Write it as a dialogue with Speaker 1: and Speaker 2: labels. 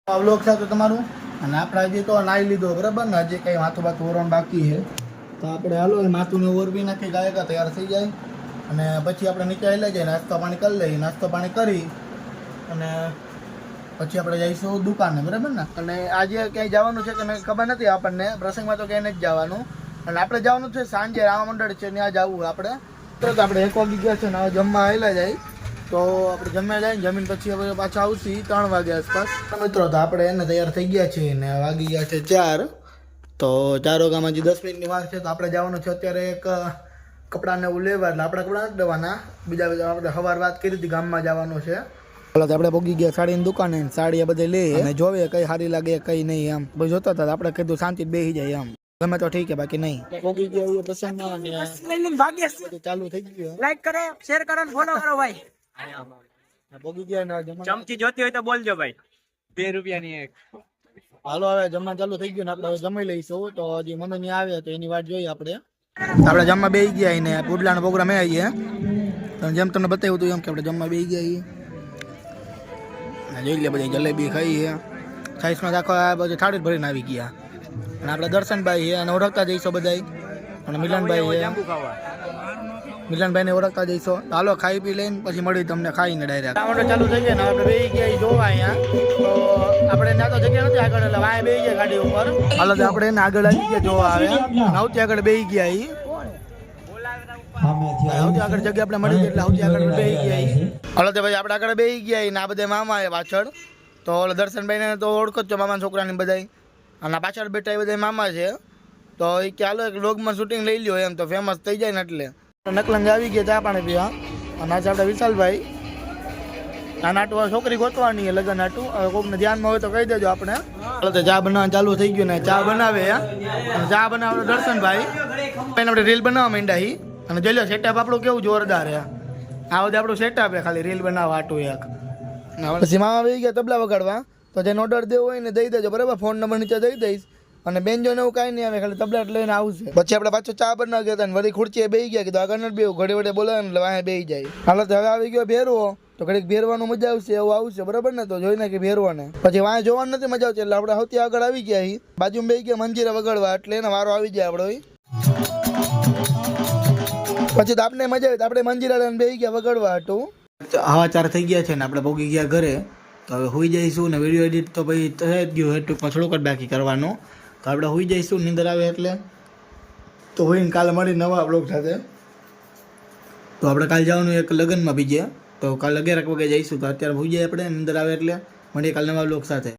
Speaker 1: Vlog સાથે તમારું અને આપણે હજી તો નાહી લીધો બરાબર ને, હજી કંઈ માથું બાથું ઓરવાનું બાકી છે તો આપણે હાલો માથુંને ઓરવી નાખી ગાયકા તૈયાર થઈ જાય અને પછી આપણે નીચે લઈ જઈએ, નાસ્તો પાણી કરી લઈએ. નાસ્તો પાણી કરી અને પછી આપણે જઈશું દુકાને બરાબર ને. અને આજે ક્યાંય જવાનું છે કે નહીં ખબર નથી આપણને, પ્રસંગમાં તો ક્યાંય નથી જવાનું. અને આપણે જવાનું છે સાંજે રામા મંડળ છે ત્યાં જવું આપણે. તો આપણે 1 વાગી ગયા છે ને હવે જમવા આવેલા જાય તો આપણે જમ્યા જાય ને જમીન પછી હવે પાછા આવશી 3 વાગ્યા આસપાસ. મિત્રો તો આપણે એને તૈયાર થઈ ગયા છીએ ને વાગી ગયા છે 4. તો 4 વાગ્યામાં હજી 10 મિનિટની વાર છે તો આપણે જવાનું છે અત્યારે એક કપડાને એવું લેવા. એટલે આપણા કપડાં નથી લેવાના, બીજા આપણે સવાર વાત કરી હતી ગામમાં જવાનું છે. આપણે પહોંચી ગયા સાડીની દુકાને, સાડી એ બધે લઈએ અને જોઈએ કઈ સારી લાગે કઈ નહીં. એમ પછી જોતા હતા આપણે કીધું શાંતિ બેસી જાય, એમ ગમે તો ઠીક છે બાકી નહીં. પહોંચી ગયા પસંદ ચાલુ થઈ ગયું.
Speaker 2: લાઈક કરે, શેર કરો, ફોલો કરો ભાઈ.
Speaker 1: પહોંચી ગયા ને
Speaker 2: ચમચી જોતી હોય તો બોલજો ભાઈ, 2 રૂપિયાની એક.
Speaker 1: હાલો હવે જમવા ચાલુ થઈ ગયું ને આપણે હવે જમી લઈશું. તો હજી મમ્મી ની આવે તો એની વાત જોઈએ આપણે. આપણે જમવા બેસી ગયા ને પુડલાનો પ્રોગ્રામ એ આવીએ. જેમ તમને બતાવ્યું હતું એમ કે આપણે જમવા બેસી ગયા જોઈ લે બધી જલેબી ખાઈ છે. સાઈઝમાં આખો આ બધી થાળી ભરીને આવી ગયા. અને આપણે દર્શનભાઈ છે અને ઓળખતા જઈશું બધા. અને મિલનભાઈ છે, મિલનભાઈને ઓળખતા જઈશું. હાલો ખાઈ પી લઈને પછી મળી તમને ખાઈને ડાયરેક્ટ. ટમાટો ચાલુ થઈ ગયા ને આપણે બેસી ગયા જોવા અહીંયા. તો આપણે ત્યાં તો જગ્યા નથી આગળ, એટલે વાય બેસી ગયા ગાડી ઉપર. હાલો તો આપણે એને આગળ આવી ગયા જોવા આવ્યા. સૌથી આગળ બેસી ગયા સૌથી આગળ જગ્યા આપણે મળી ગઈ એટલે સૌથી આગળ બેસી ગયા. હાલો તો ભાઈ આપણે આગળ બેસી ગયા ને આ બધા મામા એ પાછળ. તો દર્શનભાઈને તો ઓળખો જ છો મામાના છોકરાની બધા. અને પાછળ બેઠા એ બધા મામા છે. તો એ કે હાલો એક વ્લોગમાં શૂટિંગ લઈ લ્યો એમ તો ફેમસ થઈ જાય ને એટલે. નકલંગ આવી ગયા ચા પાણી પીવા. અને આજે આપણે વિશાલભાઈ આ નાટું છોકરી ગોતવાની લગ્ન નાટું. હવે કોઈને ધ્યાનમાં હોય તો કહી દેજો આપણે. હાલો તો ચા બનાવવાનું ચાલુ થઈ ગયું ને ચા બનાવે. અને ચા બનાવે દર્શનભાઈ એને આપણે રીલ બનાવવા માંડ્યા. અને જોઈ લો સેટઅપ આપણું કેવું જોરદાર છે. આ બધું આપણું સેટઅપ છે ખાલી રીલ બનાવવા આટું એક. પછી મામા આવી ગયા તબલા વગાડવા. તો જેને ઓર્ડર દેવો હોય ને દઈ દેજો બરાબર, ફોન નંબર નીચે દઈ દઈશ. અને બેનજોને એવું કાંઈ નહીં આવે, ખાલી તબલા લઈને આવશે. પછી આપણે પાછો ચા બનાવી ગયા હતા વળી ખુરચીએ બેસી ગયા. કીધું આગળ નથી બેવું, ઘડી વડે બોલાવે એટલે વાંહે બેસી જાય. હાલો તો હવે આવી ગયો ભેરવો. તો ઘડીક ભેરવાનું મજા આવશે એવું આવશે બરાબર ને. તો જોઈ નાખી ભેરવાને. પછી વાંહે જોવાનું નથી મજા આવતી એટલે આપણે સૌથી આગળ આવી ગયા. બાજુમાં બેસી ગયા મંજીરા વગાડવા એટલે એનો વારો આવી જાય આપણો. પછી તો આપણે મજા આવી, આપણે મંજીરા બેસી ગયા વગાડવા હતું. આવા 4 થઈ ગયા છે ને આપણે પહોંચી ગયા ઘરે. તો હવે હોઈ જઈશું ને વિડીયો એડિટ તો ભાઈ થઈ જ ગયું, ટૂંકમાં થોડુંક જ બાકી કરવાનું. તો આપણે હોઈ જઈશું નીંદર આવે એટલે. તો હોઈને કાલે મળી નવા બ્લોગ સાથે. તો આપણે કાલે જવાનું એક લગ્નમાં બીજે. તો કાલે 11 વાગે જઈશું. તો અત્યારે હોઈ જાય આપણે નીંદર આવે એટલે મળીએ કાલે નવા બ્લોગ સાથે.